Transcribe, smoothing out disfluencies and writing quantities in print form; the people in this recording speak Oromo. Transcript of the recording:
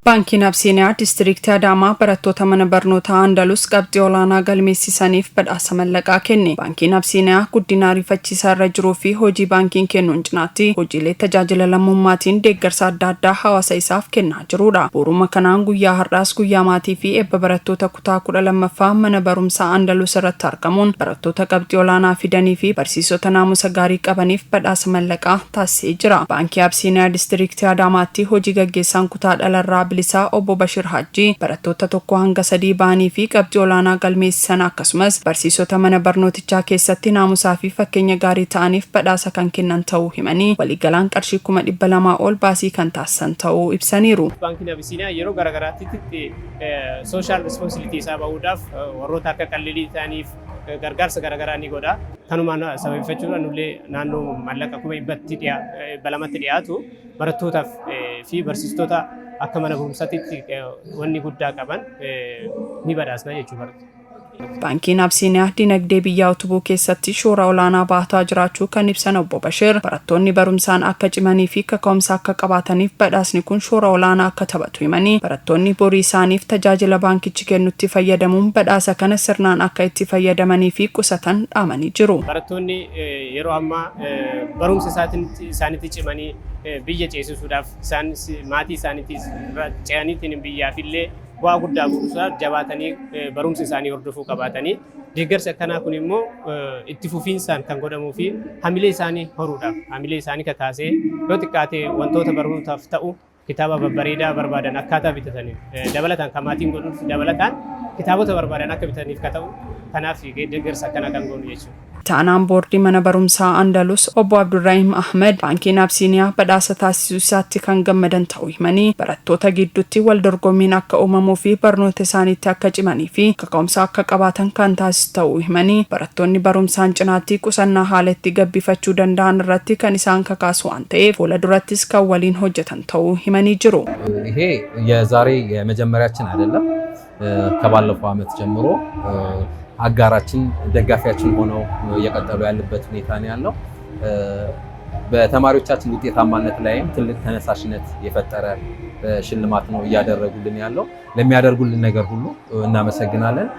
Baankiin Absiiniyaa Diistiriiktii Adaamaa barattoota mana barnootaa Andalus qabxii olaanaa galmeessisaniif badhaasa mallaqaa kenne. Baankiin Absiiniyaa guddina ariifachiisaa irra jiruu fi hojii baankiin kennuun cinaatti hojiilee tajaajila lammummaatiin deeggarsa adda addaa hawaasa isaaf kennaa jirudha. Booruma kanaan guyyaa har'aas guyyaa maatii fi eebba barattoota kutaa 12ffaa mana barumsaa Andalus irratti argamuun barattoota qabxii olaanaa fidanii fi barsiisota naamusa gaarii qabaniif badhaasa mallaqaa taasisee jira. Baankii Absiiniyaa Diistiriiktii Adaamaatti hojii gaggeessaan kutaa dhalarraa bilisaa obbo Bashir Hajji barattoota tokko hanga 3 baanii fi qabxii olaanaa galmeessisan akkasumas barsiisota mana barnootichaa keessatti naamusaa fi fakkeenya gaarii ta'aniif badhaasa kan kennan ta'uu himanii waliigalaan qarshii 200 ol baasii kan taasisan ta'uu ibsaniiru. Baankiin Absiiniyaa yeroo garaagaraatti social responsibility isaa bahuudhaaf warroota akka qalleeyyii ta'aniif gargaarsa garaagaraa ni godha. Kanumaan sababeeffachuudhaan nullee naannoo maallaqa 200tti dhiyaatu barattootaaf fi barsiistota akka mana barumsaatti wanni guddaa qaban ni badhaasna jechuudha. Baankiin Absiiniyaa dinagdee biyyaa utubuu keessatti shoora olaanaa baataa jiraachuu kan ibsan obbo Bashir barattoonni barumsaan akka cimanii fi kaka'umsa akka qabaataniif badhaasni kun shoora olaanaa akka taphatu himanii barattoonni borii isaaniif tajaajila baankichi kennutti fayyadamuun badhaasa kana sirnaan akka itti fayyadamanii fi qusatan dhaamanii jiru. Barattoonni yeroo ammaa barumsa isaaniitti cimanii biyya ceesisuudhaaf maatii isaaniitti ce'aniitiin biyyaaf illee bu'aa guddaa buusuudhaaf jabaatanii barumsa isaanii hordofuu qabaatanii deeggarsa akkanaa kun immoo itti fufiinsaan kan godhamuu fi hamilee isaanii horuudhaaf hamilee isaanii kakaasee yoo xiqqaate wantoota barnootaaf ta'u kitaaba babbareedaa barbaadan akkaataa bitataniif dabalataan kan maatiin godhuuf dabalataan kitaabota barbaadan akka bitaniif ka ta'u kanaaf deeggarsa akkanaa kan goonu jechuudha. Taanaan boordii mana barumsaa Andalus obbo Abdurraahim Ahmed baankiin Absiiniyaa badhaasa taasisuu isaatti kan gammadan ta'uu himanii barattoota gidduutti wal dorgommiin akka uumamuu fi barnoota isaaniitti akka cimanii fi kaka'umsa akka qabaatan kan taasisu ta'uu himanii barattoonni barumsaan cinaatti qusannaa haala itti gabbifachuu danda'an irratti kan isaan kakaasu waan ta'eef fuula durattis kan waliin hojjetan ta'uu himanii jiru. ይሄ የዛሬ የመጀመሪያችን አይደለም ከባለፈው ዓመት ጀምሮ አጋራችን ደጋፊያችን ሆነው እየቀጠሉ ያለበት ሁኔታ ነው ያለው። በተማሪዎቻችን ውጤታማነት ላይም ትልቅ ተነሳሽነት የፈጠረ ሽልማት ነው እያደረጉልን ያለው። ለሚያደርጉልን ነገር ሁሉ እናመሰግናለን።